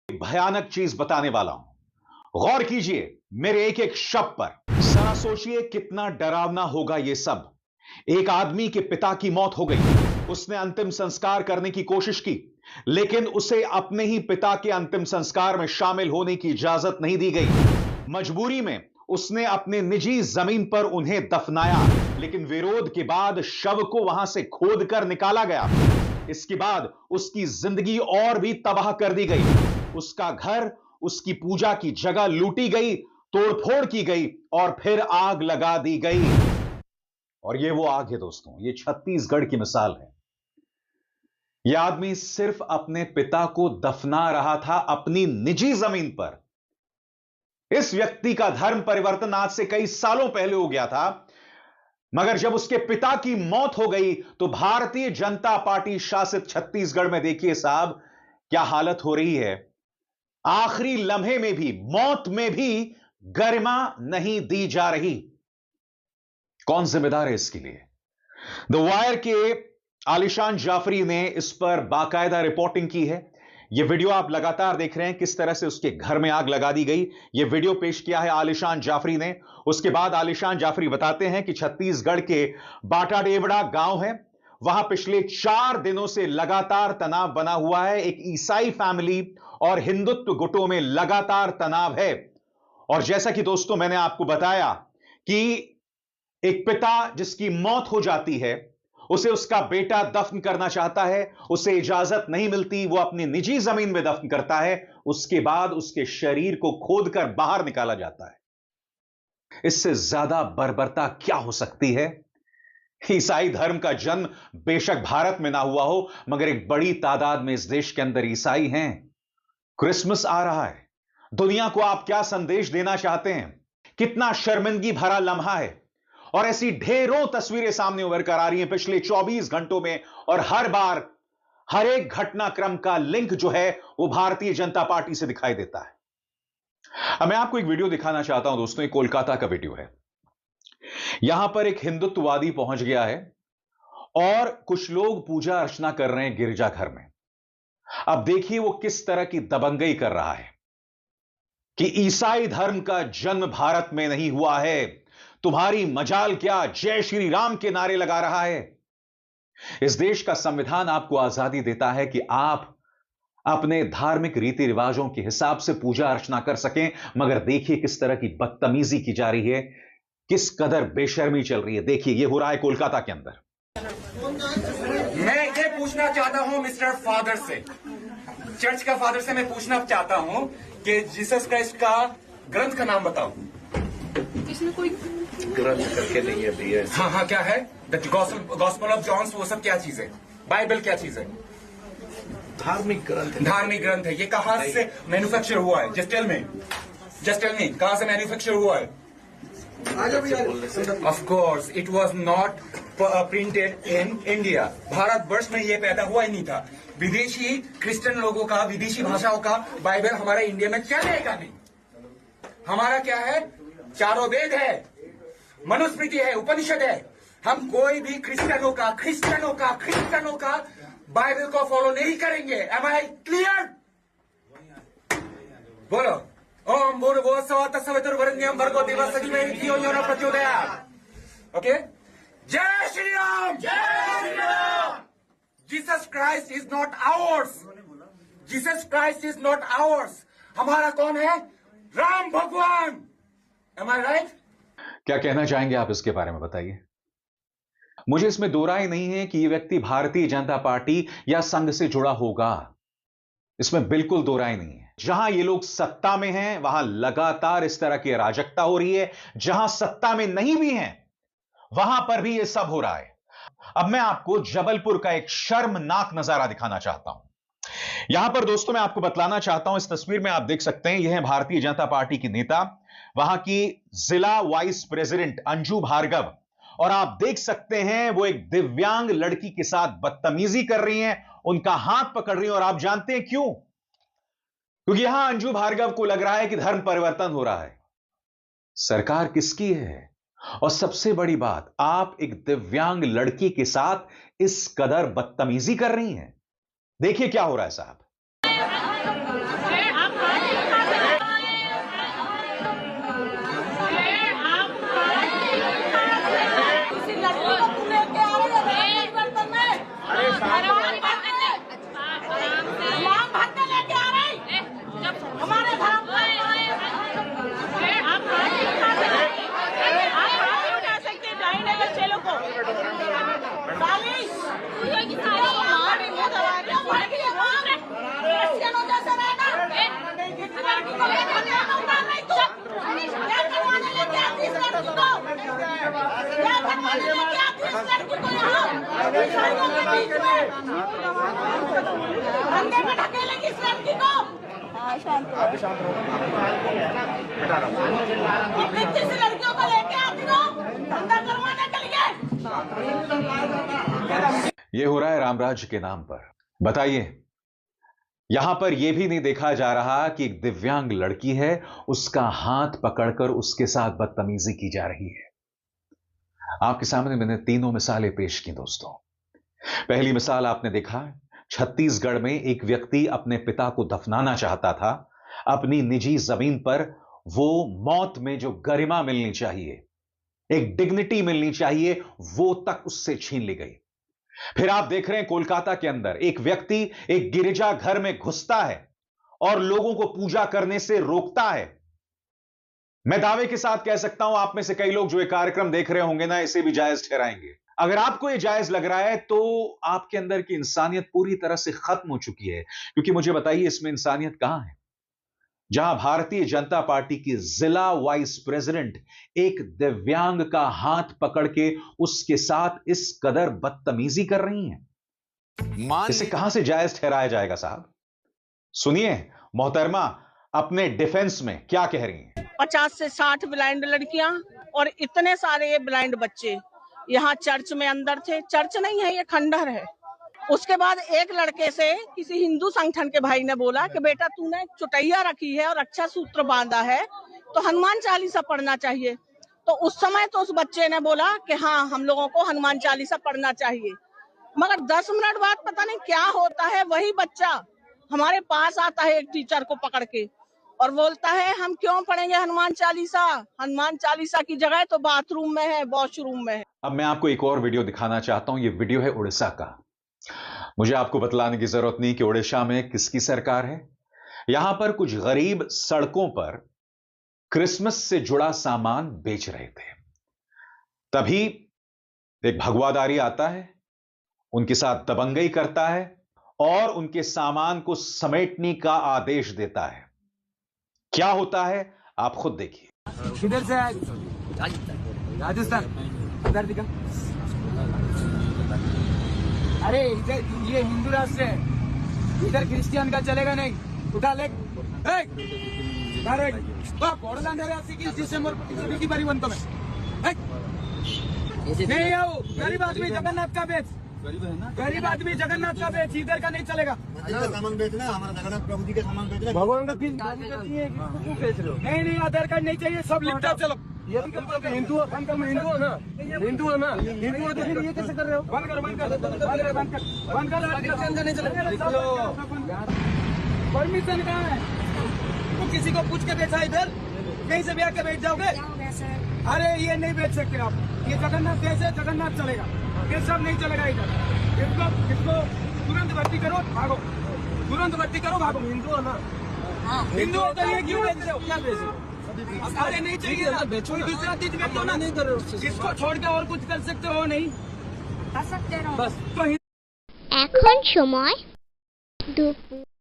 भयानक चीज बताने वाला हूं। गौर कीजिए मेरे एक एक शब्द पर। जरा सोचिए कितना डरावना होगा यह सब। एक आदमी के पिता की मौत हो गई। उसने अंतिम संस्कार करने की कोशिश की, लेकिन उसे अपने ही पिता के अंतिम संस्कार में शामिल होने की इजाजत नहीं दी गई। मजबूरी में उसने अपने निजी जमीन पर उन्हें दफनाया, लेकिन विरोध के बाद शव को वहां से खोदकर निकाला गया। इसके बाद उसकी जिंदगी और भी तबाह कर दी गई। उसका घर, उसकी पूजा की जगह लूटी गई, तोड़फोड़ की गई और फिर आग लगा दी गई। और यह वो आग है दोस्तों, यह छत्तीसगढ़ की मिसाल है। यह आदमी सिर्फ अपने पिता को दफना रहा था अपनी निजी जमीन पर। इस व्यक्ति का धर्म परिवर्तन आज से कई सालों पहले हो गया था, मगर जब उसके पिता की मौत हो गई तो भारतीय जनता पार्टी शासित छत्तीसगढ़ में देखिए साहब क्या हालत हो रही है। आखिरी लम्हे में भी, मौत में भी गरिमा नहीं दी जा रही। कौन जिम्मेदार है इसके लिए? द वायर के आलिशान जाफरी ने इस पर बाकायदा रिपोर्टिंग की है। यह वीडियो आप लगातार देख रहे हैं किस तरह से उसके घर में आग लगा दी गई। यह वीडियो पेश किया है आलिशान जाफरी ने। उसके बाद आलिशान जाफरी बताते हैं कि छत्तीसगढ़ के बाटाडेवड़ा गांव है, वहां पिछले 4 दिनों से लगातार तनाव बना हुआ है। एक ईसाई फैमिली और हिंदुत्व गुटों में लगातार तनाव है। और जैसा कि दोस्तों मैंने आपको बताया कि एक पिता जिसकी मौत हो जाती है, उसे उसका बेटा दफन करना चाहता है, उसे इजाजत नहीं मिलती, वो अपनी निजी जमीन में दफन करता है। उसके बाद उसके शरीर को खोदकर बाहर निकाला जाता है। इससे ज्यादा बर्बरता क्या हो सकती है? ईसाई धर्म का जन्म बेशक भारत में ना हुआ हो, मगर एक बड़ी तादाद में इस देश के अंदर ईसाई हैं। क्रिसमस आ रहा है, दुनिया को आप क्या संदेश देना चाहते हैं? कितना शर्मिंदगी भरा लम्हा है। और ऐसी ढेरों तस्वीरें सामने उभर कर आ रही हैं पिछले 24 घंटों में, और हर बार हर एक घटनाक्रम का लिंक जो है वो भारतीय जनता पार्टी से दिखाई देता है। अब मैं आपको एक वीडियो दिखाना चाहता हूं दोस्तों, एक कोलकाता का वीडियो है। यहां पर एक हिंदुत्ववादी पहुंच गया है और कुछ लोग पूजा अर्चना कर रहे हैं गिरजाघर में। अब देखिए वो किस तरह की दबंगई कर रहा है कि ईसाई धर्म का जन्म भारत में नहीं हुआ है, तुम्हारी मजाल क्या, जय श्री राम के नारे लगा रहा है। इस देश का संविधान आपको आजादी देता है कि आप अपने धार्मिक रीति रिवाजों के हिसाब से पूजा अर्चना कर सकें, मगर देखिए किस तरह की बदतमीजी की जा रही है, किस कदर बेशर्मी चल रही है। देखिए ये हो रहा है कोलकाता के अंदर। मैं ये पूछना चाहता हूं मिस्टर फादर से, चर्च का फादर से मैं पूछना चाहता हूं कि जीसस क्राइस्ट का ग्रंथ का नाम बताओ। इसमें कोई ग्रंथ करके नहीं है भैया। हाँ हाँ, क्या है? द गॉस्पेल ऑफ जॉन्स, वो सब क्या चीज है? बाइबल क्या चीज है? धार्मिक ग्रंथ है। धार्मिक ग्रंथ है। ये कहाँ से मैन्युफैक्चर हुआ है? जस्ट टेल मी कहाँ से मैन्युफैक्चर हुआ है? Of course it was not printed in India. Bharatvarsh में ये पैदा हुआ ही नहीं था। विदेशी क्रिश्चियन लोगों का, विदेशी भाषाओं का बाइबल हमारे इंडिया में चलेगा नहीं। हमारा क्या है? चारों वेद है, मनुस्मृति है, उपनिषद है। हम कोई भी क्रिश्चियनों का बाइबल को फॉलो नहीं करेंगे। Am I clear? बोलो। ओम भूर्भुवस्सुवः तत्सवितुर्वरेण्यं भर्गो देवस्य धीमहि धियो यो न प्रचोदयात्। ओके, जय श्री राम। जय Shri Ram. Jesus Christ is not hours. Jesus Christ is not hours. हमारा कौन है? राम भगवान। एम आई राइट? क्या कहना चाहेंगे आप इसके बारे में बताइए। मुझे इसमें दो राय नहीं है कि यह व्यक्ति भारतीय जनता पार्टी या संघ से जुड़ा होगा, इसमें बिल्कुल दो राय नहीं है। जहां ये लोग सत्ता में हैं वहां लगातार इस तरह की अराजकता हो रही है, जहां सत्ता में नहीं भी हैं वहां पर भी यह सब हो रहा है। अब मैं आपको जबलपुर का एक शर्मनाक नजारा दिखाना चाहता हूं। यहां पर दोस्तों मैं आपको बतलाना चाहता हूं, इस तस्वीर में आप देख सकते हैं, यह है भारतीय जनता पार्टी की नेता, वहां की जिला वाइस प्रेसिडेंट अंजू भार्गव, और आप देख सकते हैं वो एक दिव्यांग लड़की के साथ बदतमीजी कर रही हैं, उनका हाथ पकड़ रही हैं। और आप जानते हैं क्यों? क्योंकि यहां अंजू भार्गव को लग रहा है कि धर्म परिवर्तन हो रहा है। सरकार किसकी है? और सबसे बड़ी बात, आप एक दिव्यांग लड़की के साथ इस कदर बदतमीजी कर रही हैं। देखिए क्या हो रहा है साहब। अंदर में ढकेलेंगे इस लड़की को। किस लड़कियों को लेके आती हो धंधा करवाने के लिए? ये हो रहा है रामराज्य के नाम पर। बताइए, यहां पर यह भी नहीं देखा जा रहा कि एक दिव्यांग लड़की है, उसका हाथ पकड़कर उसके साथ बदतमीजी की जा रही है। आपके सामने मैंने तीनों मिसालें पेश की दोस्तों। पहली मिसाल आपने देखा, छत्तीसगढ़ में एक व्यक्ति अपने पिता को दफनाना चाहता था। अपनी निजी जमीन पर वो मौत में जो गरिमा मिलनी चाहिए, एक डिग्निटी मिलनी चाहिए, वो तक उससे छीन ली गई। फिर आप देख रहे हैं कोलकाता के अंदर एक व्यक्ति एक गिरजा घर में घुसता है और लोगों को पूजा करने से रोकता है। मैं दावे के साथ कह सकता हूं, आप में से कई लोग जो ये कार्यक्रम देख रहे होंगे ना, इसे भी जायज ठहराएंगे। अगर आपको ये जायज लग रहा है तो आपके अंदर की इंसानियत पूरी तरह से खत्म हो चुकी है, क्योंकि मुझे बताइए इसमें इंसानियत कहां है? जहां भारतीय जनता पार्टी की जिला वाइस प्रेसिडेंट एक दिव्यांग का हाथ पकड़ के उसके साथ इस कदर बदतमीजी कर रही हैं, इसे कहां से जायज ठहराया जाएगा साहब? सुनिए मोहतरमा अपने डिफेंस में क्या कह रही हैं। 50 से 60 ब्लाइंड लड़कियां और इतने सारे ये ब्लाइंड बच्चे यहाँ चर्च में अंदर थे। चर्च नहीं है, ये खंडहर है। उसके बाद एक लड़के से किसी हिंदू संगठन के भाई ने बोला कि बेटा तूने चुटैया रखी है और अच्छा सूत्र बांधा है तो हनुमान चालीसा पढ़ना चाहिए। तो उस समय तो उस बच्चे ने बोला कि हाँ, हम लोगों को हनुमान चालीसा पढ़ना चाहिए। मगर 10 मिनट बाद पता नहीं क्या होता है, वही बच्चा हमारे पास आता है एक टीचर को पकड़ के और बोलता है हम क्यों पढ़ेंगे हनुमान चालीसा? हनुमान चालीसा की जगह तो बाथरूम में है, वॉशरूम में है। अब मैं आपको एक और वीडियो दिखाना चाहता हूं। ये वीडियो है उड़ीसा का। मुझे आपको बतलाने की जरूरत नहीं कि उड़ीसा में किसकी सरकार है। यहां पर कुछ गरीब सड़कों पर क्रिसमस से जुड़ा सामान बेच रहे थे। तभी एक भगवादारी आता है, उनके साथ दबंगई करता है और उनके सामान को समेटने का आदेश देता है। क्या होता है आप खुद देखिए। किधर से आए? राजस्थान। इधर दिखा। अरे इधर ये हिंदू राष्ट्र है, इधर क्रिश्चियन का चलेगा नहीं। उठा ले। डिसेंबर की बारी बनता मैं नहीं आओ। गरीब आदमी जगन्नाथ का बेच, गरीब आदमी जगन्नाथ का बेच, इधर का नहीं चलेगा। सामान बेचना, हमारा जगन्नाथ प्रभु जी के सामान बेचना। भगवान का बेच रहे हो? नहीं, आधार कार्ड नहीं चाहिए, सब लिपटा। चलो हिंदू हो ना, हिंदू हो ना, हिंदू हो तो फिर ये कैसे कर रहे हो? बंद कर नहीं चलेगा। परमिशन कहाँ है? तो किसी को पूछ के बेचा इधर? कहीं से भी आके बेच जाओगे? अरे ये नहीं बेच सकते आप। ये जगन्नाथ देश है, जगन्नाथ चलेगा, ये सब नहीं चलेगा इधर। इसको तुरंत भर्ती करो, भागो। तुरंत भर्ती करो, भागो। हिंदू हो ना? हिंदू हो तो ये क्यों बेच रहे हो? क्या बेच रहे हो? अरे नहीं चाहिए ना, बेचो। दूसरा चीज बेचो ना। नहीं करो, इसको छोड़ के और कुछ कर सकते हो? नहीं कर सकते हो बस। तो এখন সময় দুপুর